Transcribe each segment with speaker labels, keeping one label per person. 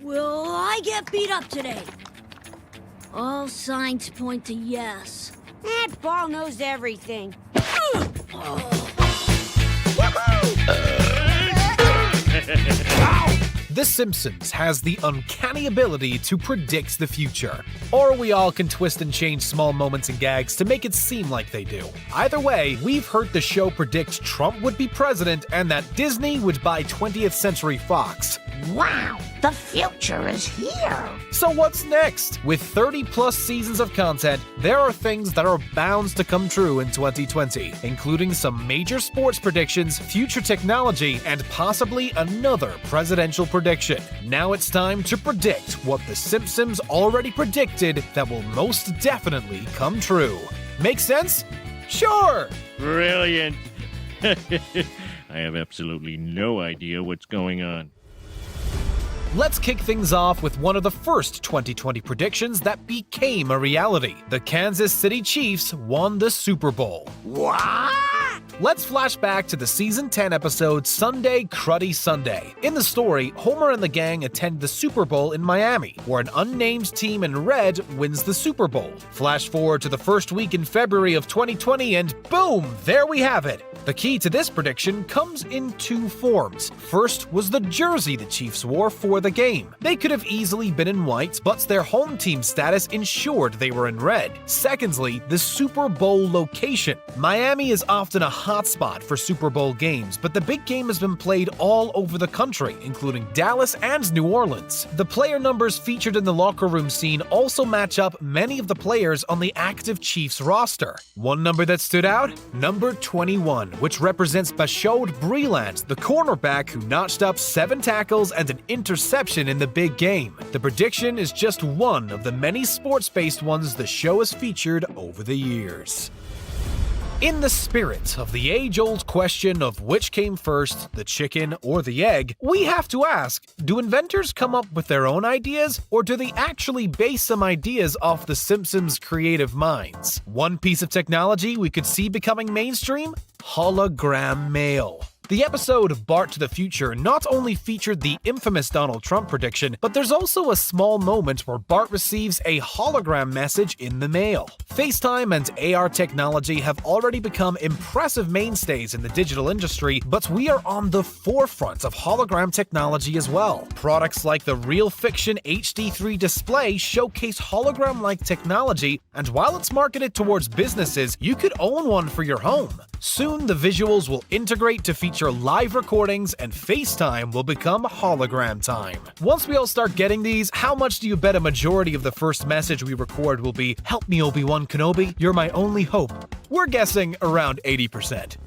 Speaker 1: Will I get beat up today? All signs point to yes.
Speaker 2: That ball knows everything.
Speaker 3: The Simpsons has the uncanny ability to predict the future. Or we all can twist and change small moments and gags to make it seem like they do. Either way, we've heard the show predict Trump would be president and that Disney would buy 20th Century Fox.
Speaker 4: Wow, the future is here!
Speaker 3: So what's next? With 30 plus seasons of content, there are things that are bound to come true in 2020, including some major sports predictions, future technology, and possibly another presidential prediction. Now it's time to predict what The Simpsons already predicted that will most definitely come true. Make sense? Sure!
Speaker 5: Brilliant. I have absolutely no idea what's going on.
Speaker 3: Let's kick things off with one of the first 2020 predictions that became a reality. The Kansas City Chiefs won the Super Bowl.
Speaker 4: What?
Speaker 3: Let's flash back to the season 10 episode Sunday Cruddy Sunday. In the story, Homer and the gang attend the Super Bowl in Miami, where an unnamed team in red wins the Super Bowl. Flash forward to the first week in February of 2020 and boom, there we have it. The key to this prediction comes in two forms. First was the jersey the Chiefs wore for the game. They could have easily been in white, but their home team status ensured they were in red. Secondly, the Super Bowl location. Miami is often a hotspot for Super Bowl games, but the big game has been played all over the country, including Dallas and New Orleans. The player numbers featured in the locker room scene also match up many of the players on the active Chiefs roster. One number that stood out? Number 21, which represents Bashaud Breeland, the cornerback who notched up 7 tackles and an interception in the big game. The prediction is just one of the many sports-based ones the show has featured over the years. In the spirit of the age-old question of which came first, the chicken or the egg, we have to ask, do inventors come up with their own ideas, or do they actually base some ideas off the Simpsons' creative minds? One piece of technology we could see becoming mainstream? Hologram mail. The episode Bart to the Future not only featured the infamous Donald Trump prediction, but there's also a small moment where Bart receives a hologram message in the mail. FaceTime and AR technology have already become impressive mainstays in the digital industry, but we are on the forefront of hologram technology as well. Products like the Real Fiction HD3 display showcase hologram-like technology, and while it's marketed towards businesses, you could own one for your home. Soon, the visuals will integrate to feature live recordings, and FaceTime will become hologram time. Once we all start getting these, how much do you bet a majority of the first message we record will be, "Help me, Obi-Wan Kenobi, you're my only hope"? We're guessing around 80%.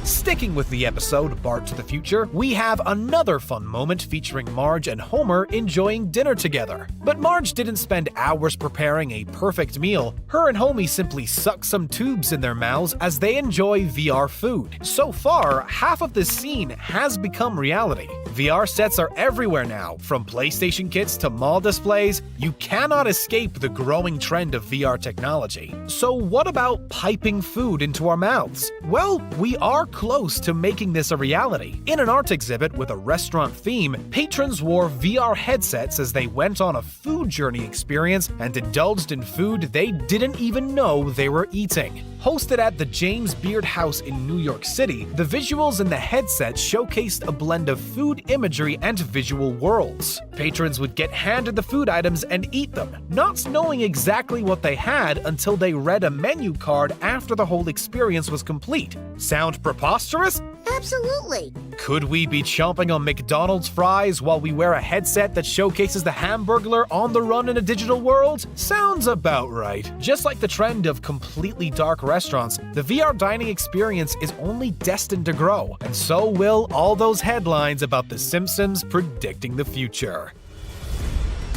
Speaker 3: Sticking with the episode Bart to the Future, we have another fun moment featuring Marge and Homer enjoying dinner together. But Marge didn't spend hours preparing a perfect meal. Her and Homie simply suck some tubes in their mouths as they enjoy VR food. So far, half of this scene has become reality. VR sets are everywhere now, from PlayStation kits to mall displays. You cannot escape the growing trend of VR technology. So what about piping food into our mouths? Well, we are close to making this a reality. In an art exhibit with a restaurant theme, patrons wore VR headsets as they went on a food journey experience and indulged in food they didn't even know they were eating. Hosted at the James Beard House in New York City, the visuals in the headset showcased a blend of food imagery and visual worlds. Patrons would get handed the food items and eat them, not knowing exactly what they had until they read a menu card after the whole experience was complete. Sound preposterous?
Speaker 4: Absolutely.
Speaker 3: Could we be chomping on McDonald's fries while we wear a headset that showcases the Hamburglar on the run in a digital world? Sounds about right. Just like the trend of completely dark restaurants, the VR dining experience is only destined to grow, and so will all those headlines about The Simpsons predicting the future.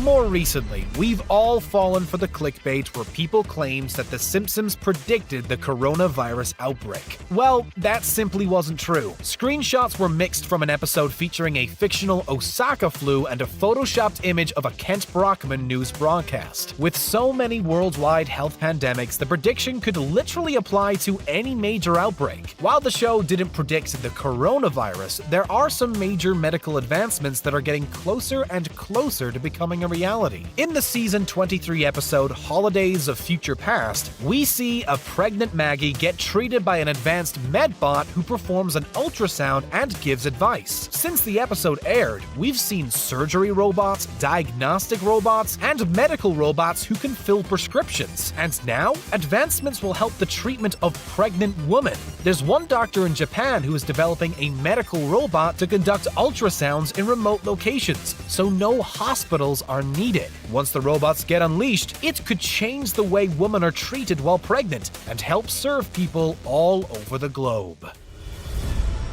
Speaker 3: More recently, we've all fallen for the clickbait where people claims that The Simpsons predicted the coronavirus outbreak. Well, that simply wasn't true. Screenshots were mixed from an episode featuring a fictional Osaka flu and a photoshopped image of a Kent Brockman news broadcast. With so many worldwide health pandemics, the prediction could literally apply to any major outbreak. While the show didn't predict the coronavirus, there are some major medical advancements that are getting closer and closer to becoming a reality. In the season 23 episode Holidays of Future Past, we see a pregnant Maggie get treated by an advanced medbot who performs an ultrasound and gives advice. Since the episode aired, we've seen surgery robots, diagnostic robots, and medical robots who can fill prescriptions. And now, advancements will help the treatment of pregnant women. There's one doctor in Japan who is developing a medical robot to conduct ultrasounds in remote locations, so no hospitals are needed. Once the robots get unleashed, it could change the way women are treated while pregnant and help serve people all over the globe.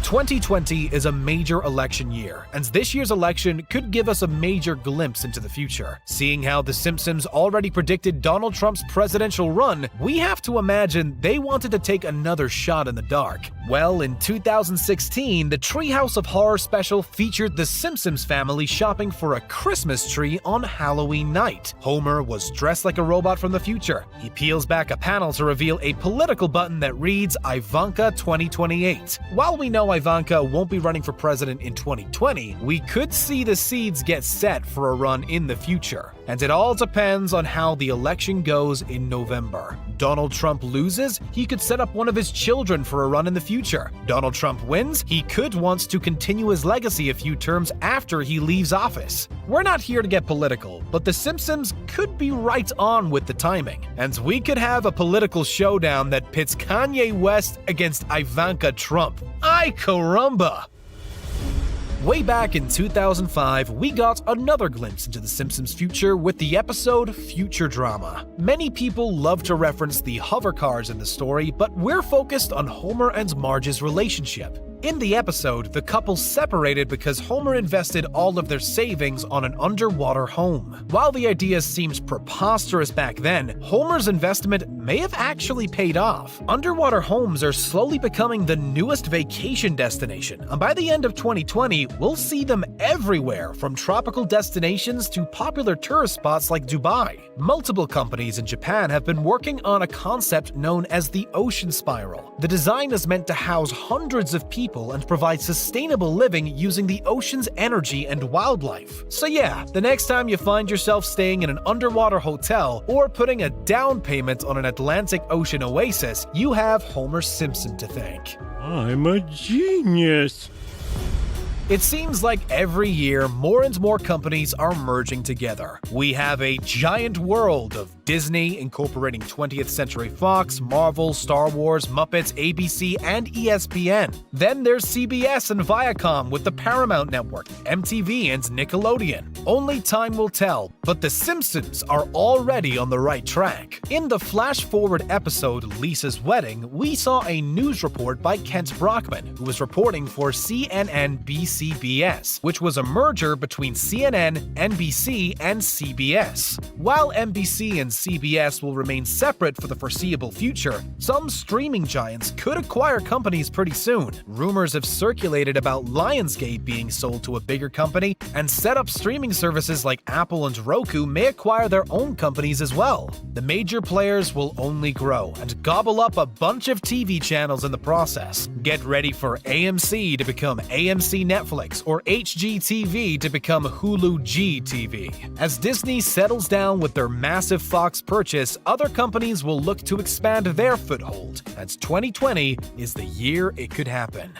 Speaker 3: 2020 is a major election year, and this year's election could give us a major glimpse into the future. Seeing how The Simpsons already predicted Donald Trump's presidential run, we have to imagine they wanted to take another shot in the dark. Well, in 2016, the Treehouse of Horror special featured the Simpsons family shopping for a Christmas tree on Halloween night. Homer was dressed like a robot from the future. He peels back a panel to reveal a political button that reads Ivanka 2028. While we know Ivanka won't be running for president in 2020, we could see the seeds get set for a run in the future. And it all depends on how the election goes in November. Donald Trump loses, he could set up one of his children for a run in the future. Donald Trump wins, he could want to continue his legacy a few terms after he leaves office. We're not here to get political, but The Simpsons could be right on with the timing. And we could have a political showdown that pits Kanye West against Ivanka Trump. Ay caramba! Way back in 2005, we got another glimpse into The Simpsons' future with the episode Future Drama. Many people love to reference the hover cars in the story, but we're focused on Homer and Marge's relationship. In the episode, the couple separated because Homer invested all of their savings on an underwater home. While the idea seemed preposterous back then, Homer's investment may have actually paid off. Underwater homes are slowly becoming the newest vacation destination, and by the end of 2020, we'll see them everywhere, from tropical destinations to popular tourist spots like Dubai. Multiple companies in Japan have been working on a concept known as the Ocean Spiral. The design is meant to house hundreds of people and provide sustainable living using the ocean's energy and wildlife. So yeah, the next time you find yourself staying in an underwater hotel or putting a down payment on an Atlantic Ocean oasis, you have Homer Simpson to thank.
Speaker 5: I'm a genius.
Speaker 3: It seems like every year, more and more companies are merging together. We have a giant world of Disney incorporating 20th Century Fox, Marvel, Star Wars, Muppets, ABC, and ESPN. Then there's CBS and Viacom with the Paramount Network, MTV, and Nickelodeon. Only time will tell, but The Simpsons are already on the right track. In the flash-forward episode Lisa's Wedding, we saw a news report by Kent Brockman, who was reporting for CNN-BCBS, which was a merger between CNN, NBC, and CBS. While NBC and CBS will remain separate for the foreseeable future, some streaming giants could acquire companies pretty soon. Rumors have circulated about Lionsgate being sold to a bigger company, and set-up streaming services like Apple and Roku may acquire their own companies as well. The major players will only grow and gobble up a bunch of TV channels in the process. Get ready for AMC to become AMC Netflix or HGTV to become Hulu GTV. As Disney settles down with their massive Fox purchase, other companies will look to expand their foothold, and 2020 is the year it could happen.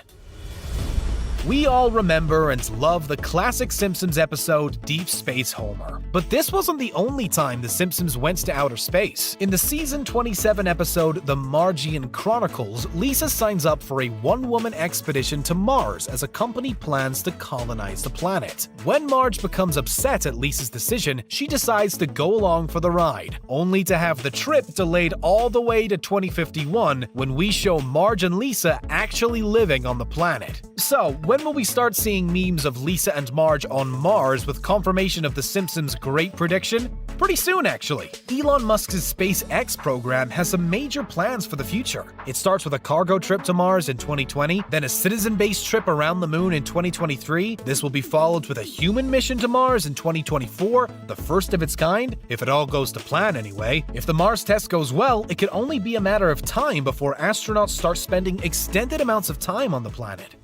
Speaker 3: We all remember and love the classic Simpsons episode Deep Space Homer. But this wasn't the only time The Simpsons went to outer space. In the season 27 episode The Margian Chronicles, Lisa signs up for a one-woman expedition to Mars as a company plans to colonize the planet. When Marge becomes upset at Lisa's decision, she decides to go along for the ride, only to have the trip delayed all the way to 2051 when we show Marge and Lisa actually living on the planet. So, when When will we start seeing memes of Lisa and Marge on Mars with confirmation of The Simpsons' great prediction? Pretty soon, actually. Elon Musk's SpaceX program has some major plans for the future. It starts with a cargo trip to Mars in 2020, then a citizen-based trip around the moon in 2023. This will be followed with a human mission to Mars in 2024, the first of its kind, if it all goes to plan anyway. If the Mars test goes well, it could only be a matter of time before astronauts start spending extended amounts of time on the planet.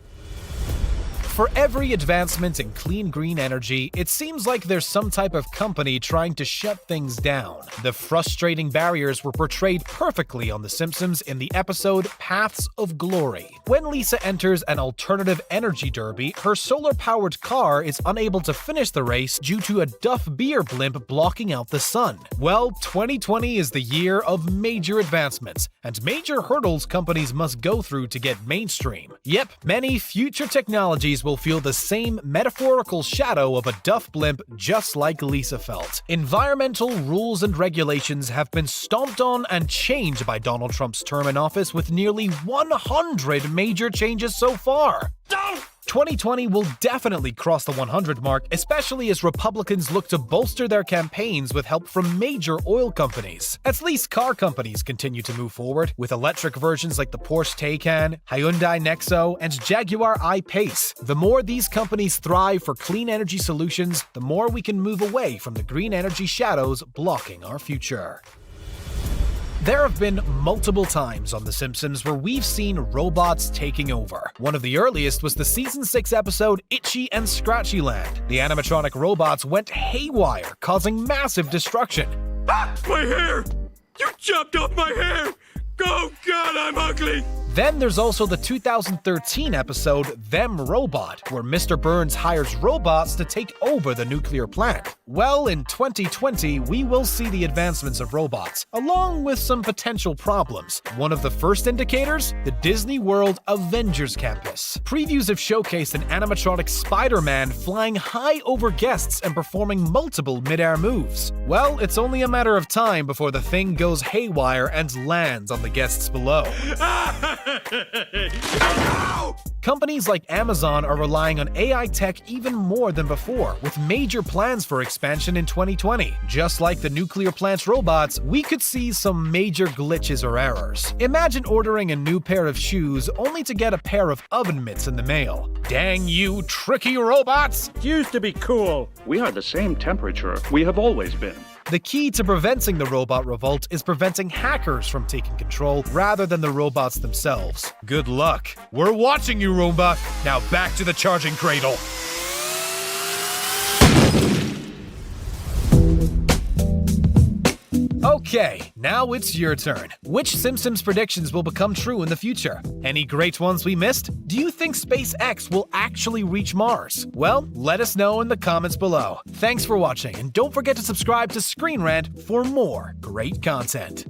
Speaker 3: For every advancement in clean green energy, it seems like there's some type of company trying to shut things down. The frustrating barriers were portrayed perfectly on The Simpsons in the episode Paths of Glory. When Lisa enters an alternative energy derby, her solar-powered car is unable to finish the race due to a Duff beer blimp blocking out the sun. Well, 2020 is the year of major advancements, and major hurdles companies must go through to get mainstream. Yep, many future technologies will feel the same metaphorical shadow of a Duff blimp just like Lisa felt. Environmental rules and regulations have been stomped on and changed by Donald Trump's term in office with nearly 100 major changes so far. 2020 will definitely cross the 100 mark, especially as Republicans look to bolster their campaigns with help from major oil companies. At least car companies continue to move forward, with electric versions like the Porsche Taycan, Hyundai Nexo, and Jaguar I-Pace. The more these companies thrive for clean energy solutions, the more we can move away from the green energy shadows blocking our future. There have been multiple times on The Simpsons where we've seen robots taking over. One of the earliest was the Season 6 episode Itchy and Scratchy Land. The animatronic robots went haywire, causing massive destruction.
Speaker 6: Ah! My hair! You chopped off my hair! Oh God, I'm ugly!
Speaker 3: Then there's also the 2013 episode Them Robot, where Mr. Burns hires robots to take over the nuclear plant. Well, in 2020, we will see the advancements of robots, along with some potential problems. One of the first indicators? The Disney World Avengers Campus. Previews have showcased an animatronic Spider-Man flying high over guests and performing multiple mid-air moves. Well, it's only a matter of time before the thing goes haywire and lands on the guests below. Companies like Amazon are relying on AI tech even more than before, with major plans for expansion in 2020. Just like the nuclear plant's robots, we could see some major glitches or errors. Imagine ordering a new pair of shoes only to get a pair of oven mitts in the mail. Dang you, tricky robots!
Speaker 6: It used to be cool.
Speaker 7: We are the same temperature we have always been.
Speaker 3: The key to preventing the robot revolt is preventing hackers from taking control rather than the robots themselves. Good luck. We're watching you, robot. Now back to the charging cradle. Okay, now it's your turn. Which Simpsons predictions will become true in the future? Any great ones we missed? Do you think SpaceX will actually reach Mars? Well, let us know in the comments below. Thanks for watching, and don't forget to subscribe to Screen Rant for more great content.